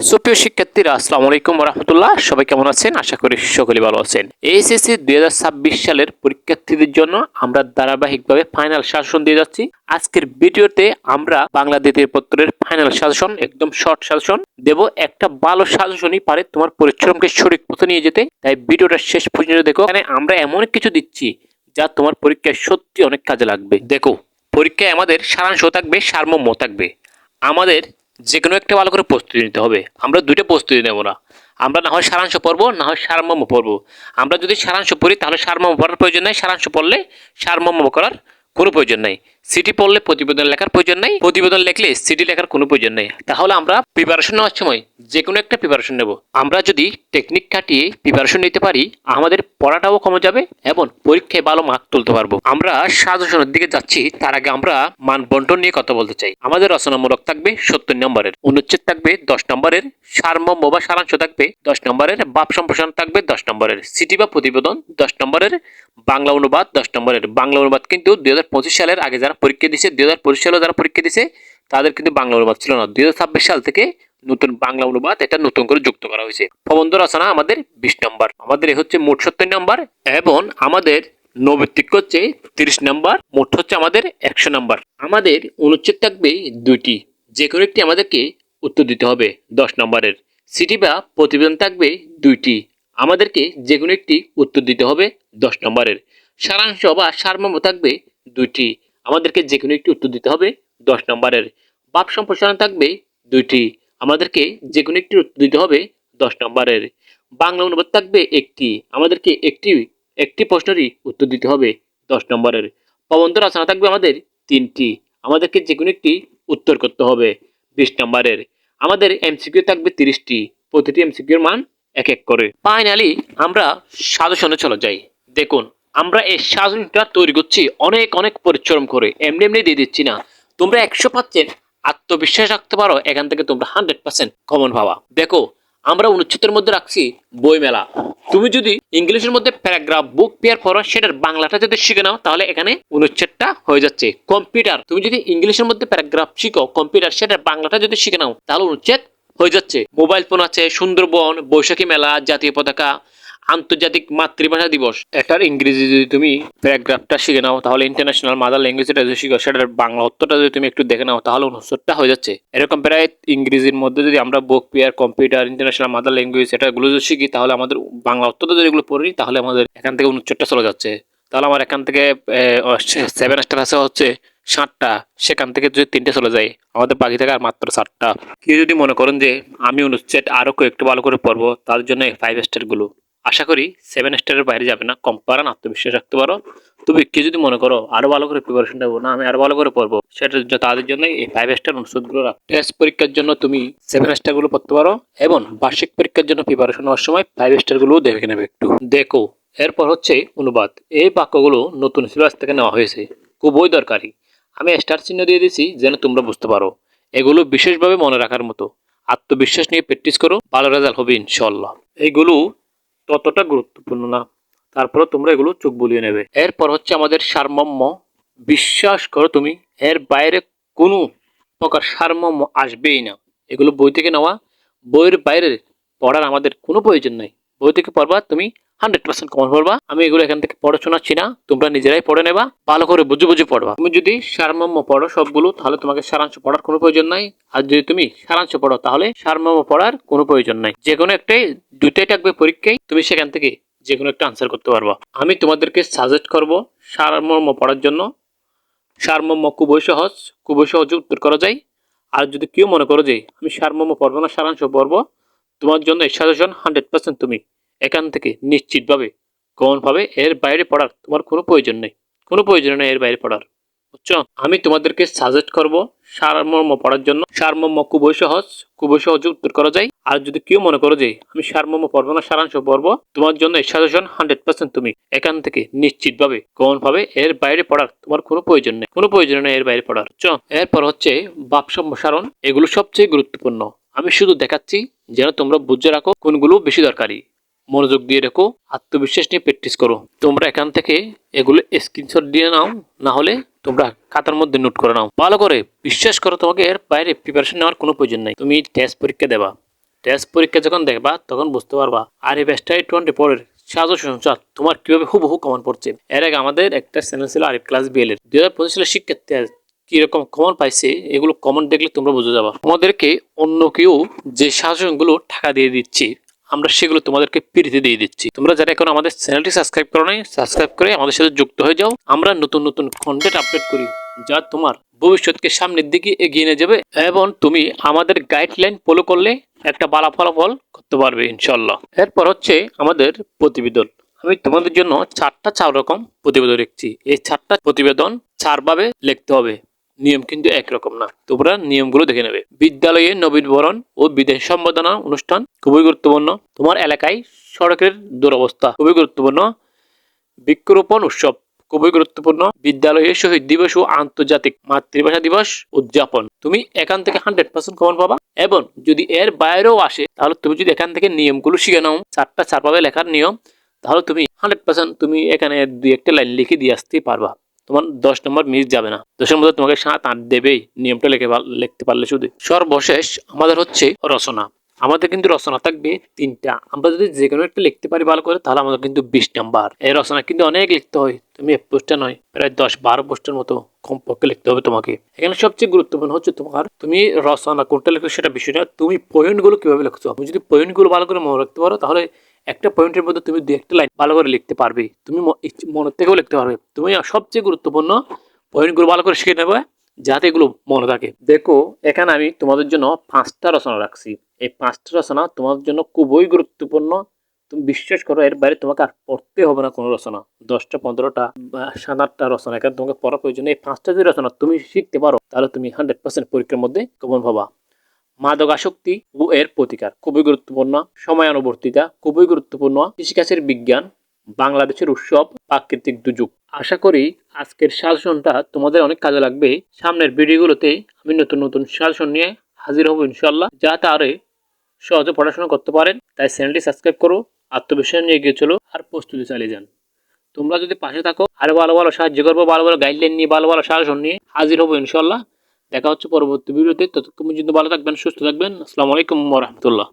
সুপ্রিয় শিক্ষার্থীরা আসসালামু আলাইকুম ওয়া রাহমাতুল্লাহ। সবাই কেমন আছেন? আশা করি সকলেই ভালো আছেন। এইচএসসি 2026 সালের পরীক্ষার্থীদের জন্য আমরা ধারাবাহিকভাবে ফাইনাল সাজেশন দিয়ে যাচ্ছি। আজকের ভিডিওতে আমরা বাংলা দ্বিতীয় পত্রের ফাইনাল সাজেশন, একদম শর্ট সাজেশন দেব। একটা ভালো সাজেশনই পারে তোমার পরিশ্রমকে সঠিক পথে নিয়ে যেতে। তাই ভিডিওটা শেষ পর্যন্ত দেখো। এখানে আমরা এমন কিছু দিচ্ছি যা তোমার পরীক্ষায় সত্যি অনেক কাজে লাগবে। দেখো, পরীক্ষায় আমাদের সারাংশ থাকবে, সারমর্ম থাকবে। আমাদের যে কোনো একটা ভালো করে প্রস্তুতি নিতে হবে। আমরা দুইটা প্রস্তুতি নেব না। আমরা না হয় সারাংশ পড়বো, না হয় সারমর্ম পড়বো। আমরা যদি সারাংশ পড়ি তাহলে সারমর্ম পড়ার প্রয়োজন নাই, সারাংশ পড়লে সারমর্ম করার কোনো প্রয়োজন নাই। সিটি পড়লে প্রতিবেদন লেখার প্রয়োজন নাই, প্রতিবেদন লিখলে সিটি লেখার কোনো প্রয়োজন নেই। তাহলে আমরা প্রিপারেশন নেওয়ার সময় যে কোনো একটা প্রিপারেশন নেব। আমরা যদি টেকনিক কাটিয়ে প্রিপারেশন নিতে পারি, আমাদের পড়াটাও কমে যাবে এবং পরীক্ষায় ভালো মার্ক তুলতে পারবো। আমরা সাজেশনের দিকে যাচ্ছি, তার আগে আমরা মান বন্টন নিয়ে কথা বলতে চাই। আমাদের রচনামূলক থাকবে 70 নম্বরের, অনুচ্ছেদ থাকবে 10 নম্বরের, সারমর্ম বা সারাংশ থাকবে 10 নম্বরের, ভাব সম্প্রসারণ থাকবে 10 নম্বরের, সিটি বা প্রতিবেদন 10 নম্বরের, বাংলা অনুবাদ 10 নম্বরের। বাংলা অনুবাদ কিন্তু 2025 সালের আগে যারা পরীক্ষা দিয়েছে, 2025 সালে যারা পরীক্ষা দিয়েছে তাদের কিন্তু বাংলা অনুবাদ ছিল না। 2026 সাল থেকে নতুন বাংলা অনুবাদ এটা নতুন করে যুক্ত করা হয়েছে। প্রবন্ধ রচনা আমাদের 20 নম্বর, আমাদের হচ্ছে মোট 70 নম্বর, এবং আমাদের নৈবিত্তিক হচ্ছে 30 নম্বর, মোট হচ্ছে আমাদের 100 নম্বর। আমাদের অনুচ্ছেদ থাকবে দুইটি, যে কোনো একটি আমাদেরকে উত্তর দিতে হবে 10 নম্বরের। সিটি বা প্রতিবেদন থাকবে দুইটি, আমাদেরকে যে কোনো একটি উত্তর দিতে হবে 10 নম্বরের। সারাংশ বা সারমর্ম থাকবে দুইটি, আমাদেরকে যে কোনো একটি উত্তর দিতে হবে 10 নম্বরের। ভাব সম্প্রসারণ থাকবে দুইটি, আমাদেরকে যে কোনো একটি উত্তর দিতে হবে 10 নম্বরের। বাংলা অনুবাদ থাকবে একটি, আমাদেরকে একটি প্রশ্নেরই উত্তর দিতে হবে 10 নম্বরের। প্রবন্ধ রচনা থাকবে আমাদের 3টি, আমাদেরকে যে কোনো একটি উত্তর করতে হবে 20 নম্বরের। আমাদের এমসিকিউ থাকবে 30টি, প্রতিটি এমসিকিউর মান 1 করে। ফাইনালি আমরা সাজেশনে চলে যাই। দেখুন, আমরা এই সাজেশনটা তৈরি করছি অনেক অনেক পরিশ্রম করে, এমনি এমনি দিয়ে দিচ্ছি না। তোমরা 100% আত্মবিশ্বাস রাখতে পারো, এখান থেকে তোমরা 100% কমন পাবা। দেখো, আমরা অনুচ্ছেদের মধ্যে রাখছি বই মেলা। তুমি যদি ইংলিশের মধ্যে প্যারাগ্রাফ বুক পেয়ার পড়ো, সেটার বাংলাটা যদি শিখে নাও তাহলে এখানে অনুচ্ছেদটা হয়ে যাচ্ছে। কম্পিউটার, তুমি যদি ইংলিশের মধ্যে প্যারাগ্রাফ শিখো, কম্পিউটার সেটার বাংলাটা যদি শিখে নাও তাহলে অনুচ্ছেদ হয়ে যাচ্ছে। মোবাইল ফোন আছে, সুন্দরবন, বৈশাখী মেলা, জাতীয় পতাকা, আন্তর্জাতিক মাতৃভাষা দিবস, এটার ইংরেজি যদি তুমি প্যারাগ্রাফটা শিখে নাও তাহলে ইন্টারন্যাশনাল মাদার ল্যাঙ্গুয়েজটা যদি শিখো, সেটার বাংলা উত্তরটা যদি তুমি একটু দেখে নাও তাহলে অনুচ্ছেদটা হয়ে যাচ্ছে। এরকম প্রায় ইংরেজির মধ্যে যদি আমরা বুক পেয়ার, কম্পিউটার, ইন্টারন্যাশনাল মাদার ল্যাঙ্গুয়েজ এটাগুলো যদি শিখি, তাহলে আমাদের বাংলা উত্তরটা যদি এগুলো পড়ি তাহলে আমাদের এখান থেকে অনুচ্ছেদটা চলে যাচ্ছে। তাহলে আমার এখান থেকে 7 স্টার আছে হচ্ছে 7টা, সেখান থেকে যদি 3টে চলে যায়, আমাদের বাকি থেকে আর মাত্র 7টা। কেউ যদি মনে করেন যে আমি অনুচ্ছেদ আরো একটু ভালো করে পড়বো, তার জন্য 5 স্টার গুলো, আশা করি 7 স্টারের বাইরে যাবে না, কম পারান, আত্মবিশ্বাস রাখতে পারো। তবে কেউ যদি মনে করো আরো ভালো করে প্রিপারেশন নেবো, না আমি আরো ভালো করে পড়বো, সেটা তাদের জন্য এই 5 স্টার অনুচ্ছেদ গুলো রাখ। টেস্ট পরীক্ষার জন্য তুমি 7 স্টার গুলো পড়তে পারো, এবং বার্ষিক পরীক্ষার জন্য প্রিপারেশন নেওয়ার সময় 5 স্টার গুলো দেখে নেবে একটু। দেখো, এরপর হচ্ছে অনুবাদ। এই বাক্যগুলো নতুন সিলেবাস থেকে নেওয়া হয়েছে, খুবই দরকারি। আমি স্টার চিহ্ন দিয়ে দিয়েছি যেন তোমরা বুঝতে পারো। এগুলো বিশেষভাবে মনে রাখার মতো। আত্মবিশ্বাস নিয়ে প্র্যাকটিস করো, ভালো রেজাল্ট হবে ইনশাআল্লাহ। এইগুলো ততটা গুরুত্বপূর্ণ না, তারপরে তোমরা এগুলো চোখ বুলিয়ে নেবে। এরপর হচ্ছে আমাদের সারমর্ম। বিশ্বাস করো তুমি, এর বাইরে কোনো প্রকার সারমর্ম আসবেই না। এগুলো বই থেকে নেওয়া, বইয়ের বাইরে পড়ার আমাদের কোনো প্রয়োজন নাই। বই থেকে পড়বা, তুমি 100% কমন পড়বা। আমি এগুলো এখান থেকে পড়ে শোনাচ্ছি না, তোমরা নিজেরাই পড়ে নেবা, ভালো করে বুঝে বুঝে পড়বা। তুমি যদি সারমর্ম পড়ো সবগুলো, তাহলে তোমাকে সারাংশ পড়ার কোনো প্রয়োজন নাই। আর যদি তুমি সারাংশ পড়ো তাহলে সারমর্ম পড়ার কোনো প্রয়োজন নাই। যে কোনো একটাই, দুইটাই থাকবে পরীক্ষায়, তুমি সেখান থেকে যে কোনো একটা আনসার করতে পারবা। আমি তোমাদেরকে সাজেস্ট করব সারমর্ম পড়ার জন্য। সারমর্ম খুবই সহজ, খুবই সহজে উত্তর করা যায়। আর যদি কেউ মনে করো যে আমি সারমর্ম পড়বো না, সারাংশ পড়বো, তোমার জন্য এই সাজেশন 100% তুমি এখান থেকে নিশ্চিতভাবে কমন পাবে। এর বাইরে পড়ার তোমার কোনো প্রয়োজন নেই, কোনো প্রয়োজন নেই এর বাইরে পড়ার, বুঝছো? আমি তোমাদেরকে সাজেস্ট করব সারমর্ম পড়ার জন্য। সারমর্ম খুবই সহজ, খুবই সহজে উত্তর করা যায়। আর যদি কেউ মনে করো যে আমি সারমর্ম পড়বো না, সারাংশ পড়বো, তোমার জন্য এই সাজেশন 100% তুমি এখান থেকে নিশ্চিতভাবে কমন পাবে। এর বাইরে পড়ার তোমার কোনো প্রয়োজন নেই, কোনো প্রয়োজন নেই এর বাইরে পড়ার, বুঝছো? এরপর হচ্ছে ভাব সম্প্রসারণ। এগুলো সবচেয়ে গুরুত্বপূর্ণ। আমি শুধু দেখাচ্ছি যেন তোমরা বুঝে রাখো কোনগুলো বেশি দরকারি। মনোযোগ দিয়ে রেখো, আত্মবিশ্বাস নিয়ে প্র্যাকটিস করো। তোমরা এখান থেকে এগুলো স্ক্রিনশট দিয়ে নাও, না হলে তোমরা খাতার মধ্যে নোট করে নাও ভালো করে। বিশ্বাস করো, তোমাকে এর বাইরে প্রিপারেশন নেওয়ার কোনো প্রয়োজন নাই। তুমি টেস্ট পরীক্ষা দেবা, টেস্ট পরীক্ষা যখন দেখবা তখন বুঝতে পারবা আর এই ব্যাচটা 24 এর সাজেশন তোমার কিভাবে হুবহু কমন পড়ছে। এর আগে আমাদের একটা চ্যানেল ছিল আরিফ ক্লাস বিএল এর 2025 সালের শিক্ষার্থী কিরকম কমন পাইছে এগুলো কমন দেখলে তোমরা বুঝে যাবা। আমাদেরকে অন্য কেউ যে সাজেশনগুলো টাকা দিয়ে দিচ্ছে আমরা সেগুলো তোমাদেরকে ফ্রিতে দিয়ে দিচ্ছি। তোমরা যারা এখন আমাদের চ্যানেলটি সাবস্ক্রাইব করো নাই, সাবস্ক্রাইব করে আমাদের সাথে যুক্ত হয়ে যাও। আমরা নতুন নতুন কন্টেন্ট আপডেট করি যা তোমার ভবিষ্যৎকে সামনের দিকে এগিয়ে নিয়ে যাবে এবং তুমি আমাদের গাইডলাইন ফলো করলে একটা ভালো ফলাফল করতে পারবে ইনশাল্লাহ। এরপর হচ্ছে আমাদের প্রতিবেদন। আমি তোমাদের জন্য 4 রকম প্রতিবেদন লিখছি। এই 4টা প্রতিবেদন 4 ভাবে লিখতে হবে, নিয়ম কিন্তু একরকম না। তোমরা নিয়মগুলো দেখে নেবে। বিদ্যালয়ে নবীনবরণ ও বিদায় সম্বর্ধনা অনুষ্ঠান খুবই গুরুত্বপূর্ণ। তোমার এলাকায় সড়কের দুরবস্থা খুবই গুরুত্বপূর্ণ। বৃক্ষরোপণ উৎসব খুবই গুরুত্বপূর্ণ। বিদ্যালয়ে শহীদ দিবস ও আন্তর্জাতিক মাতৃভাষা দিবস উদযাপন। তুমি এখান থেকে 100% কমন পাবা এবং যদি এর বাইরেও আসে তাহলে তুমি যদি এখান থেকে নিয়মগুলো শিখে নাও, 4 ভাবে লেখার নিয়ম, তাহলে তুমি 100% তুমি এখানে 2-1টা লাইন লিখে দিয়ে আসতে পারবা। তোমার 10 নম্বর মিস যাবে না। 10-এর মধ্যে তোমাকে 7-8 দেবেই নিয়মটা লিখতে পারলে শুধু। সর্বশেষ আমাদের হচ্ছে রচনা। আমাদের কিন্তু রচনা থাকবে 3টা। আমরা যদি যে কোনো একটা লিখতে পারি ভালো করে তাহলে আমাদের কিন্তু 20 নাম্বার। এই রচনা কিন্তু অনেক লিখতে হয়, তুমি 1 পোস্টটা নয়, প্রায় 10-12 পোস্টের মতো কমপক্ষে লিখতে হবে তোমাকে। এখানে সবচেয়ে গুরুত্বপূর্ণ হচ্ছে তুমি রচনা কোনটা লিখছো সেটা বিষয় না, তুমি পয়েন্টগুলো কিভাবে লিখছো। তুমি যদি পয়েন্টগুলো ভালো করে মনে রাখতে পারো তাহলে একটা পয়েন্টের মধ্যে তুমি 2-1টা লাইন ভালো করে লিখতে পারবে, তুমি মনের থেকেও লিখতে পারবে। তুমি সবচেয়ে গুরুত্বপূর্ণ পয়েন্টগুলো ভালো করে শিখে নেবে যাতে এগুলো মনে থাকে। দেখো এখানে আমি তোমাদের জন্য 5টা রচনা রাখছি। এই 5টা রচনা তোমাদের জন্য খুবই গুরুত্বপূর্ণ। তুমি বিশ্বাস করো এর বাইরে তোমাকে আর পড়তে হবে না কোনো রচনা। 10টা 15টা বা 7-8টা রচনা এখানে তোমাকে পড়ার প্রয়োজন। এই 5টা যদি রচনা তুমি শিখতে পারো তাহলে তুমি 100% পরীক্ষার মধ্যে কমন পাবা। মাদকাসক্তি ও এর প্রতিকার খুবই গুরুত্বপূর্ণ। সময়ানুবর্তিতা খুবই গুরুত্বপূর্ণ। কৃষিকাজের বিজ্ঞান, বাংলাদেশের উৎসব, প্রাকৃতিক দুর্যোগ। আশা করি আজকের সাজেশনটা তোমাদের অনেক কাজে লাগবে। সামনের ভিডিওগুলোতে আমি নতুন নতুন সাজেশন নিয়ে হাজির হব ইনশাল্লাহ, যাতে আরো সহজে পড়াশোনা করতে পারেন। তাই চ্যানেলটি সাবস্ক্রাইব করো, আত্মবিশ্বাস নিয়ে এগিয়ে চলো আর প্রস্তুতি চালিয়ে যান। তোমরা যদি পাশে থাকো আরো ভালো ভালো সাহায্য করবো, ভালো ভালো গাইডলাইন নিয়ে ভালো ভালো সাজেশন নিয়ে হাজির হবো ইনশাল্লাহ। দেখা হচ্ছে পরবর্তী ভিডিওতে। ততক্ষণ পর্যন্ত ভালো থাকবেন, সুস্থ থাকবেন। আসসালামু আলাইকুম ওয়া রাহমাতুল্লাহ।